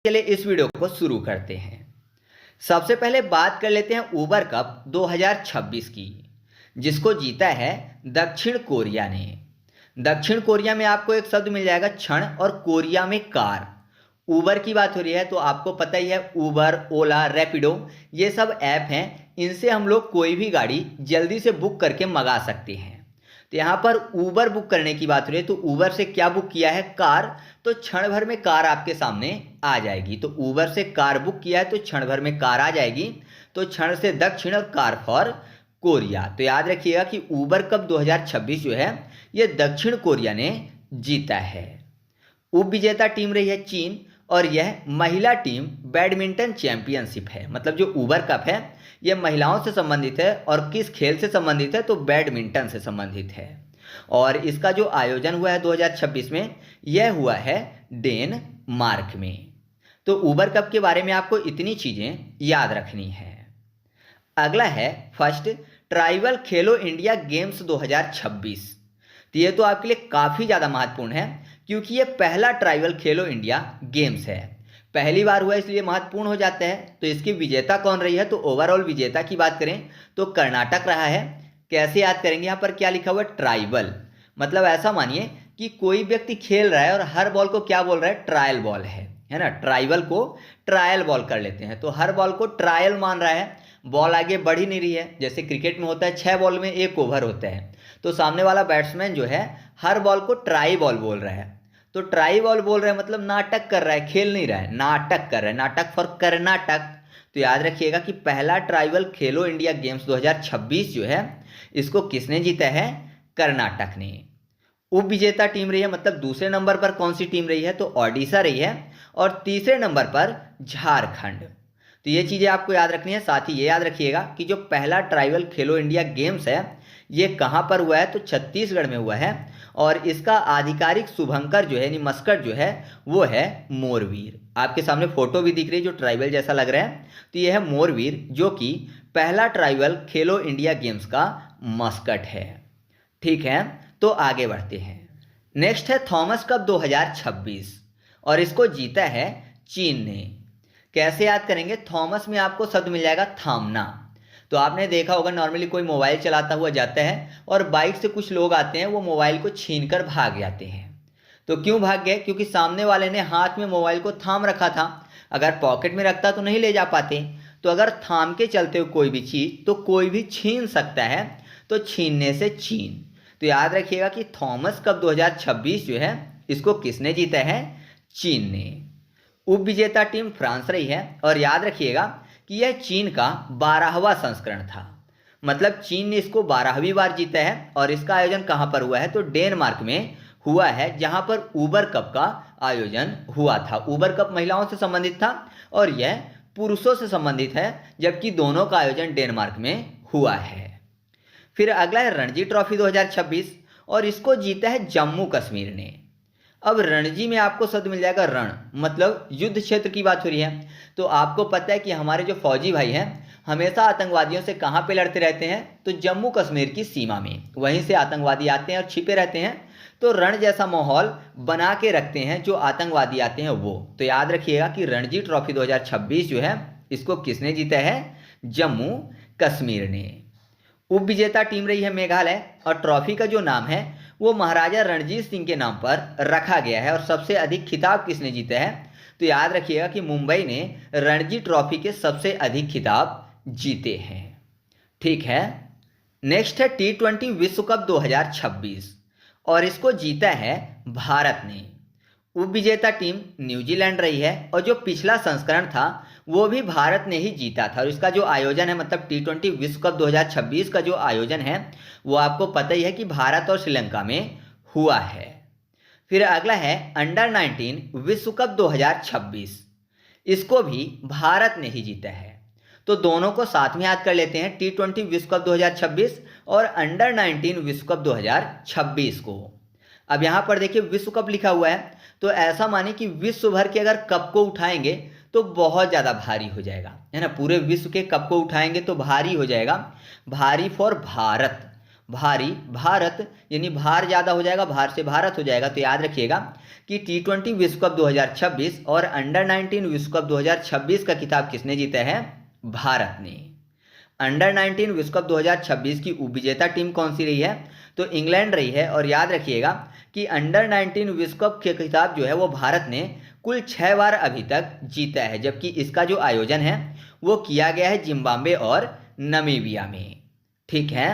चलिए इस वीडियो को शुरू करते हैं। सबसे पहले बात कर लेते हैं उबर कप 2026 की, जिसको जीता है दक्षिण कोरिया ने। दक्षिण कोरिया में आपको एक शब्द मिल जाएगा क्षण, और कोरिया में कार। उबर की बात हो रही है तो आपको पता ही है, उबर, ओला, रैपिडो, ये सब ऐप हैं। इनसे हम लोग कोई भी गाड़ी जल्दी से बुक करके मंगा सकते हैं। तो यहाँ पर उबर बुक करने की बात हो रही है, तो उबर से क्या बुक किया है? कार। तो क्षण भर में कार आपके सामने आ जाएगी। तो उबर से कार बुक किया है तो क्षण भर में कार आ जाएगी। तो क्षण से दक्षिण और कार फॉर कोरिया। तो याद रखिएगा कि उबर कप 2026 जो है ये दक्षिण कोरिया ने जीता है। उप विजेता टीम रही है चीन, और यह महिला टीम बैडमिंटन चैंपियनशिप है। मतलब जो उबर कप है यह महिलाओं से संबंधित है, और किस खेल से संबंधित है? तो बैडमिंटन से संबंधित है। और इसका जो आयोजन हुआ है 2026 में, यह हुआ है डेनमार्क में। तो उबर कप के बारे में आपको इतनी चीजें याद रखनी है। अगला है फर्स्ट ट्राइबल खेलो इंडिया गेम्स 2026। तो ये तो आपके लिए काफी ज्यादा महत्वपूर्ण है, क्योंकि ये पहला ट्राइबल खेलो इंडिया गेम्स है। पहली बार हुआ इसलिए महत्वपूर्ण हो जाता है। तो इसकी विजेता कौन रही है? तो ओवरऑल विजेता की बात करें तो कर्नाटक रहा है। कैसे याद करेंगे? यहाँ पर क्या लिखा हुआ है? ट्राइबल। मतलब ऐसा मानिए कि कोई व्यक्ति खेल रहा है और हर बॉल को क्या बोल रहा है? ट्रायल बॉल है ना। ट्राइबल को ट्रायल बॉल कर लेते हैं, तो हर बॉल को ट्रायल मान रहा है। बॉल आगे बढ़ ही नहीं रही है। जैसे क्रिकेट में होता है 6 बॉल में 1 ओवर होता है, तो सामने वाला बैट्समैन जो है हर बॉल को ट्राई बॉल बोल रहा है। तो ट्राई बॉल बोल रहा है मतलब नाटक कर रहा है, खेल नहीं रहा है, नाटक कर रहा है। नाटक फॉर कर्नाटक। तो याद रखिएगा कि पहला ट्राइबल खेलो इंडिया गेम्स 2026 जो है इसको किसने जीता है? कर्नाटक ने। उप विजेता टीम रही है, मतलब दूसरे नंबर पर कौन सी टीम रही है? तो ओडिशा रही है, और तीसरे नंबर पर झारखंड। तो ये चीजें आपको याद रखनी है। साथ ही ये याद रखिएगा कि जो पहला ट्राइबल खेलो इंडिया गेम्स है ये कहाँ पर हुआ है? तो छत्तीसगढ़ में हुआ है, और इसका आधिकारिक शुभंकर जो है यानी मस्कट जो है वो है मोरवीर। आपके सामने फोटो भी दिख रही है जो ट्राइबल जैसा लग रहा है, तो यह है मोरवीर, जो कि पहला ट्राइबल खेलो इंडिया गेम्स का मस्कट है। ठीक है, तो आगे बढ़ते हैं। नेक्स्ट है थॉमस कप 2026, और इसको जीता है चीन ने। कैसे याद करेंगे? थॉमस में आपको शब्द मिल जाएगा थामना। तो आपने देखा होगा नॉर्मली कोई मोबाइल चलाता हुआ जाता है और बाइक से कुछ लोग आते हैं, वो मोबाइल को छीन कर भाग जाते हैं। तो क्यों भाग गए? क्योंकि सामने वाले ने हाथ में मोबाइल को थाम रखा था। अगर पॉकेट में रखता तो नहीं ले जा पाते। तो अगर थाम के चलते हो कोई भी चीज तो कोई भी छीन सकता है। तो छीनने से चीन। तो याद रखिएगा कि थॉमस कप 2026 जो है इसको किसने जीता है? चीन ने। उप विजेता टीम फ्रांस रही है, और याद रखिएगा कि यह चीन का 12वां संस्करण था। मतलब चीन ने इसको 12वीं बार जीता है, और इसका आयोजन कहां पर हुआ है? तो डेनमार्क में हुआ है, जहां पर उबर कप का आयोजन हुआ था। उबर कप महिलाओं से संबंधित था और यह पुरुषों से संबंधित है, जबकि दोनों का आयोजन डेनमार्क में हुआ है। फिर अगला है रणजी ट्रॉफी 2026, और इसको जीता है जम्मू कश्मीर ने। अब रणजी में आपको शब्द मिल जाएगा रण, मतलब युद्ध क्षेत्र की बात हो रही है। तो आपको पता है कि हमारे जो फौजी भाई हैं हमेशा आतंकवादियों से कहाँ पे लड़ते रहते हैं? तो जम्मू कश्मीर की सीमा में। वहीं से आतंकवादी आते हैं और छिपे रहते हैं। तो रण जैसा माहौल बना के रखते हैं जो आतंकवादी आते हैं वो। तो याद रखिएगा कि रणजी ट्रॉफी 2026 जो है इसको किसने जीता है? जम्मू कश्मीर ने। उप विजेता टीम रही है मेघालय, और ट्रॉफी का जो नाम है वो महाराजा रणजीत सिंह के नाम पर रखा गया है। और सबसे अधिक खिताब किसने जीता है? तो याद रखिएगा कि मुंबई ने रणजी ट्रॉफी के सबसे अधिक खिताब जीते हैं। ठीक है, नेक्स्ट है T20 विश्व कप 2026, और इसको जीता है भारत ने। उप विजेता टीम न्यूजीलैंड रही है, और जो पिछला संस्करण था वो भी भारत ने ही जीता था। और इसका जो आयोजन है, मतलब T20 विश्व कप 2026 का जो आयोजन है वो आपको पता ही है कि भारत और श्रीलंका में हुआ है। फिर अगला है अंडर 19 विश्व कप 2026, इसको भी भारत ने ही जीता है। तो दोनों को साथ में याद कर लेते हैं, T20 विश्व कप 2026 और अंडर 19 विश्व कप 2026 को। अब यहां पर देखिए विश्व कप लिखा हुआ है, तो ऐसा माने कि विश्व भर के अगर कप को उठाएंगे तो बहुत ज़्यादा भारी हो जाएगा, है ना। पूरे विश्व के कप को उठाएंगे तो भारी हो जाएगा। भारी फॉर भारत, भारी भारत यानी भार ज़्यादा हो जाएगा, भार से भारत हो जाएगा। तो याद रखिएगा कि T20 विश्व कप 2026 और अंडर 19 विश्व कप 2026 का खिताब किसने जीता है? भारत ने। अंडर 19 विश्व कप 2026 की उपविजेता टीम कौन सी रही है? तो इंग्लैंड रही है। और याद रखिएगा कि अंडर 19 विश्व कप के खिताब जो है वो भारत ने कुल 6 बार अभी तक जीता है, जबकि इसका जो आयोजन है वो किया गया है जिम्बाब्वे और नामीबिया में। ठीक है।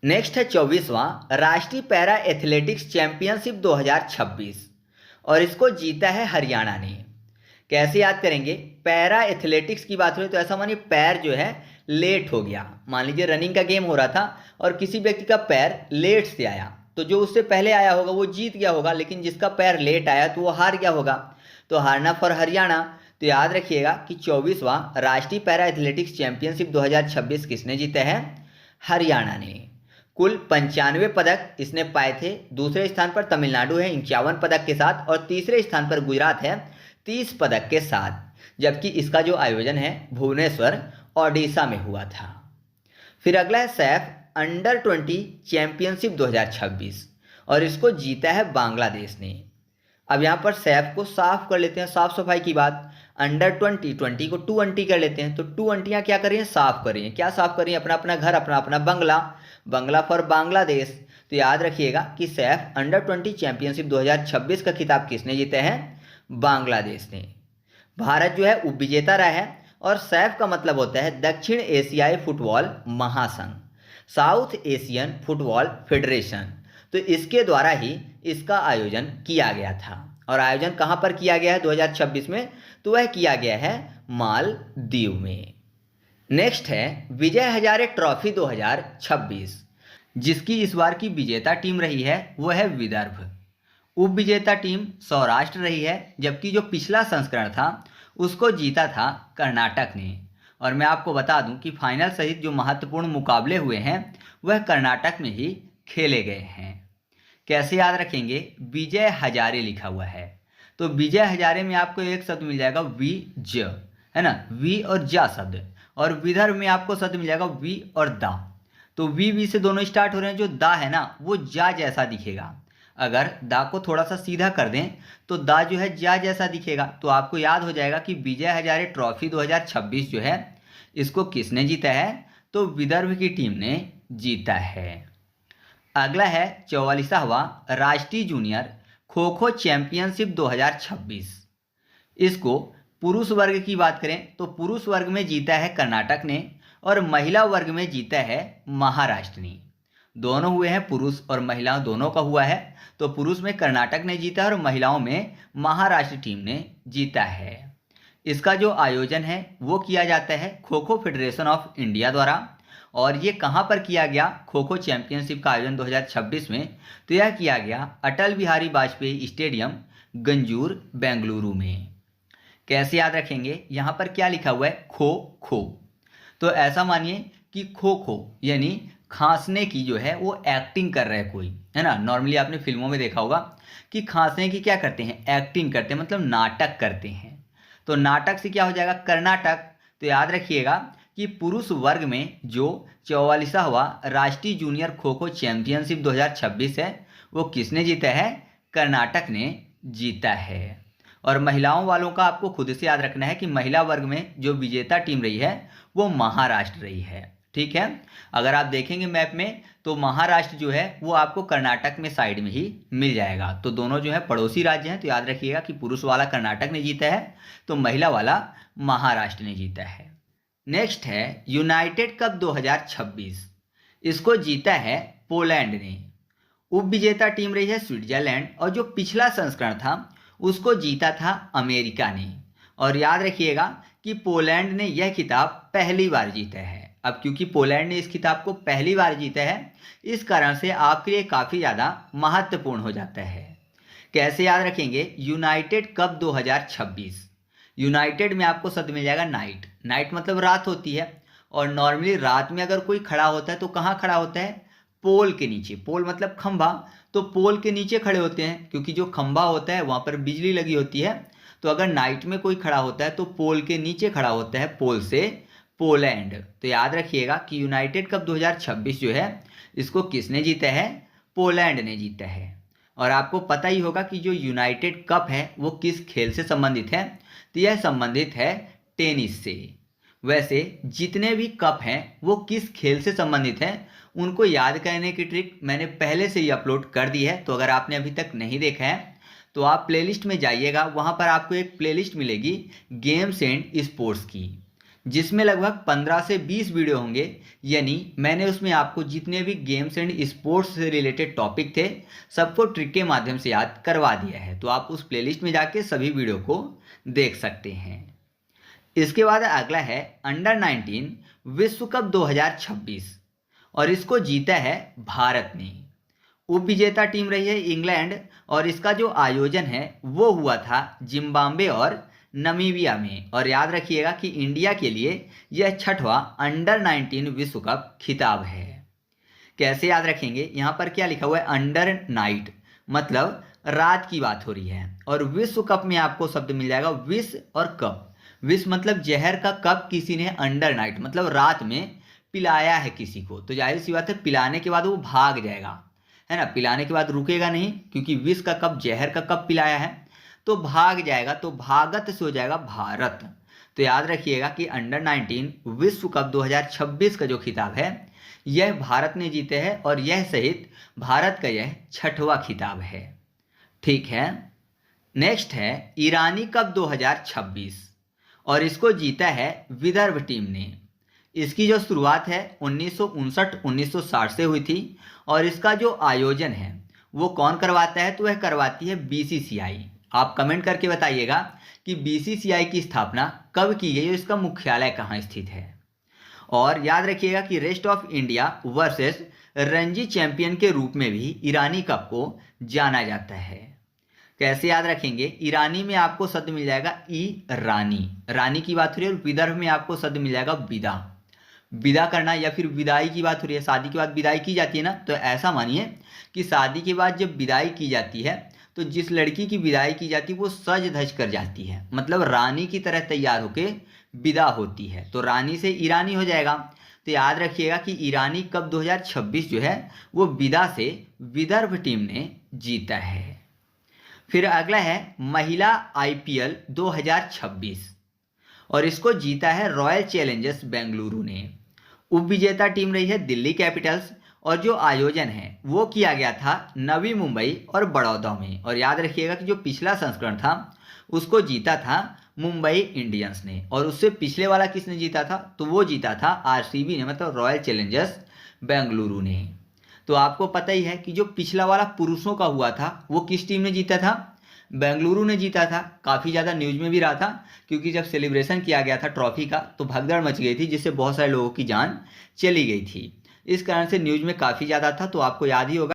नेक्स्ट है 24वां राष्ट्रीय पैरा एथलेटिक्स चैंपियनशिप 2026 और इसको जीता है हरियाणा ने। कैसे याद करेंगे? पैरा एथलेटिक्स की बात हो तो ऐसा मानिए पैर जो है लेट हो गया। मान लीजिए रनिंग का गेम हो रहा था और किसी व्यक्ति का पैर लेट से आया, तो जो उससे पहले आया होगा वो जीत गया होगा, लेकिन जिसका पैर लेट आया तो वो हार गया होगा। तो हारना फॉर हरियाणा। तो याद रखिएगा कि 24वां राष्ट्रीय पैरा एथलेटिक्स चैंपियनशिप 2026 किसने जीता है? हरियाणा ने। कुल 95 पदक इसने पाए थे। दूसरे स्थान पर तमिलनाडु है 51 पदक के साथ और तीसरे स्थान पर गुजरात है 30 पदक के साथ, जबकि इसका जो आयोजन है भुवनेश्वर ओडिशा में हुआ था। फिर अगला है सैफ अंडर 20 चैंपियनशिप 2026 और इसको जीता है बांग्लादेश ने। अब यहाँ पर सैफ को साफ कर लेते हैं, साफ सफाई की बात। अंडर 20 को 20 कर लेते हैं, तो 20 क्या कर रही हैं? साफ कर रही हैं। क्या साफ कर रही हैं? अपना अपना घर, अपना अपना बंगला, बंगला फॉर बांग्लादेश। तो याद रखिएगा कि सैफ अंडर 20 चैंपियनशिप 2026 का खिताब किसने जीता है? बांग्लादेश ने। भारत जो है उपविजेता रहा है और सैफ का मतलब होता है दक्षिण एशियाई फुटबॉल महासंघ, साउथ एशियन फुटबॉल फेडरेशन। तो इसके द्वारा ही इसका आयोजन किया गया था। और आयोजन कहाँ पर किया गया है 2026 में? तो वह किया गया है मालदीव में। नेक्स्ट है विजय हजारे ट्रॉफी 2026, जिसकी इस बार की विजेता टीम रही है वो है विदर्भ। उप विजेता टीम सौराष्ट्र रही है, जबकि जो पिछला संस्करण था उसको जीता था कर्नाटक ने। और मैं आपको बता दूं कि फाइनल सहित जो महत्वपूर्ण मुकाबले हुए हैं वह कर्नाटक में ही खेले गए हैं। कैसे याद रखेंगे? विजय हजारे लिखा हुआ है, तो विजय हजारे में आपको एक शब्द मिल जाएगा विज, है ना, वी और जा शब्द। और विदर्भ में आपको शब्द मिल जाएगा वी और दा। तो वी से दोनों स्टार्ट हो रहे हैं, जो दा है ना वो जा जैसा दिखेगा। अगर दा को थोड़ा सा सीधा कर दें तो दा जो है जा जैसा दिखेगा। तो आपको याद हो जाएगा कि विजय हजारे ट्रॉफी 2026 जो है इसको किसने जीता है? तो विदर्भ की टीम ने जीता है। अगला है 44वां राष्ट्रीय जूनियर खो खो चैंपियनशिप 2026। इसको पुरुष वर्ग की बात करें तो पुरुष वर्ग में जीता है कर्नाटक ने और महिला वर्ग में जीता है महाराष्ट्र ने। दोनों हुए हैं, पुरुष और महिला दोनों का हुआ है। तो पुरुष में कर्नाटक ने जीता है और महिलाओं में महाराष्ट्र टीम ने जीता है। इसका जो आयोजन है वो किया जाता है kho kho federation of India द्वारा। और ये कहाँ पर किया गया? खो खो चैंपियनशिप का आयोजन 2026 में तो यह किया गया अटल बिहारी वाजपेयी स्टेडियम गंजूर बेंगलुरु में। कैसे याद रखेंगे? यहाँ पर क्या लिखा हुआ है? खो खो। तो ऐसा मानिए कि खो खो यानी खांसने की जो है वो एक्टिंग कर रहा है कोई, है ना। नॉर्मली आपने फिल्मों में देखा होगा कि खांसने की क्या करते हैं? एक्टिंग करते हैं, मतलब नाटक करते हैं। तो नाटक से क्या हो जाएगा? कर्नाटक। तो याद रखिएगा कि पुरुष वर्ग में जो 44वां राष्ट्रीय जूनियर खो खो चैंपियनशिप 2026 है वो किसने जीता है? कर्नाटक ने जीता है। और महिलाओं वालों का आपको खुद से याद रखना है कि महिला वर्ग में जो विजेता टीम रही है वो महाराष्ट्र रही है। ठीक है। अगर आप देखेंगे मैप में तो महाराष्ट्र जो है वो आपको कर्नाटक में साइड में ही मिल जाएगा। तो दोनों जो है पड़ोसी राज्य हैं। तो याद रखिएगा कि पुरुष वाला कर्नाटक ने जीता है तो महिला वाला महाराष्ट्र ने जीता है। नेक्स्ट है यूनाइटेड कप 2026। इसको जीता है पोलैंड ने। उप विजेता टीम रही है स्विट्जरलैंड और जो पिछला संस्करण था उसको जीता था अमेरिका ने। और याद रखिएगा कि पोलैंड ने यह खिताब पहली बार जीता है। अब क्योंकि पोलैंड ने इस खिताब को पहली बार जीता है इस कारण से आपके लिए काफ़ी ज़्यादा महत्वपूर्ण हो जाता है। कैसे याद रखेंगे? United cup 2026। यूनाइटेड में आपको शब्द मिल जाएगा नाइट। नाइट मतलब रात होती है और नॉर्मली रात में अगर कोई खड़ा होता है तो कहाँ खड़ा होता है? पोल के नीचे। पोल मतलब खंभा, तो पोल के नीचे खड़े होते हैं क्योंकि जो खंभा होता है वहाँ पर बिजली लगी होती है। तो अगर नाइट में कोई खड़ा होता है तो पोल के नीचे खड़ा होता है, पोल से पोलैंड। तो याद रखिएगा कि यूनाइटेड कप 2026 जो है इसको किसने जीता है? पोलैंड ने जीता है। और आपको पता ही होगा कि जो यूनाइटेड कप है वो किस खेल से संबंधित है, तो यह संबंधित है टेनिस से। वैसे जितने भी कप हैं वो किस खेल से संबंधित हैं उनको याद करने की ट्रिक मैंने पहले से ही अपलोड कर दी है, तो अगर आपने अभी तक नहीं देखा है तो आप प्लेलिस्ट में जाइएगा, वहाँ पर आपको एक प्लेलिस्ट मिलेगी गेम्स एंड स्पोर्ट्स की, जिसमें लगभग 15 से 20 वीडियो होंगे। यानी मैंने उसमें आपको जितने भी गेम्स एंड स्पोर्ट्स से रिलेटेड टॉपिक थे सबको ट्रिक के माध्यम से याद करवा दिया है, तो आप उस प्लेलिस्ट में जाके सभी वीडियो को देख सकते हैं। इसके बाद अगला है अंडर 19 विश्व कप 2026 और इसको जीता है भारत ने। उप विजेता टीम रही है इंग्लैंड और इसका जो आयोजन है वो हुआ था जिम्बाब्वे और नमीबिया में। और याद रखिएगा कि इंडिया के लिए यह छठवां अंडर 19 विश्व कप खिताब है। कैसे याद रखेंगे, यहाँ पर क्या लिखा हुआ है, अंडर नाइट मतलब रात की बात हो रही है, और विश्व कप में आपको शब्द मिल जाएगा विश्व और कप। विश्व मतलब जहर का, कप किसी ने अंडर नाइट मतलब रात में पिलाया है किसी को, तो जाहिर सी बात है पिलाने के बाद वो भाग जाएगा, है ना, पिलाने के बाद रुकेगा नहीं, क्योंकि विष का कप, जहर का कप पिलाया है तो भाग जाएगा, तो भागत से हो जाएगा भारत। तो याद रखिएगा कि अंडर 19 विश्व कप 2026 का जो खिताब है यह भारत ने जीते हैं और यह सहित भारत का यह छठवां खिताब है। ठीक है, नेक्स्ट है ईरानी कप 2026 और इसको जीता है विदर्भ टीम ने। इसकी जो शुरुआत है 1959-1960 से हुई थी और इसका जो आयोजन है वो कौन करवाता है, तो वह करवाती है बीसीसीआई। आप कमेंट करके बताइएगा कि बीसीसीआई की स्थापना कब की गई और इसका मुख्यालय कहाँ स्थित है। और याद रखिएगा कि rest of India versus Ranji champion के रूप में भी ईरानी कप को जाना जाता है। कैसे याद रखेंगे, ईरानी में आपको शब्द मिल जाएगा रानी, रानी की बात हो रही है, और विदर्भ में आपको शब्द मिल जाएगा विदा, विदा करना या फिर विदाई की बात हो रही है, शादी के बाद विदाई की जाती है ना, तो ऐसा मानिए कि शादी के बाद जब विदाई की जाती है तो जिस लड़की की विदाई की जाती है वो सज धज कर जाती है, मतलब रानी की तरह तैयार होके विदा होती है, तो रानी से ईरानी हो जाएगा। तो याद रखिएगा कि ईरानी कप 2026 जो है वो विदा से विदर्भ टीम ने जीता है। फिर अगला है महिला आईपीएल 2026 और इसको जीता है रॉयल चैलेंजर्स बेंगलुरु ने। उप विजेता टीम रही है दिल्ली कैपिटल्स और जो आयोजन है वो किया गया था नवी मुंबई और बड़ौदा में। और याद रखिएगा कि जो पिछला संस्करण था उसको जीता था मुंबई इंडियंस ने, और उससे पिछले वाला किसने जीता था, तो वो जीता था आरसीबी ने, मतलब रॉयल चैलेंजर्स बेंगलुरु ने। तो आपको पता ही है कि जो पिछला वाला पुरुषों का हुआ था वो किस टीम ने जीता था, बेंगलुरु ने जीता था। काफ़ी ज़्यादा न्यूज में भी रहा था, क्योंकि जब सेलिब्रेशन किया गया था ट्रॉफी का तो भगदड़ मच गई थी, जिससे बहुत सारे लोगों की जान चली गई थी, इस कारण से न्यूज में काफ़ी ज़्यादा था। तो आपको याद ही होगा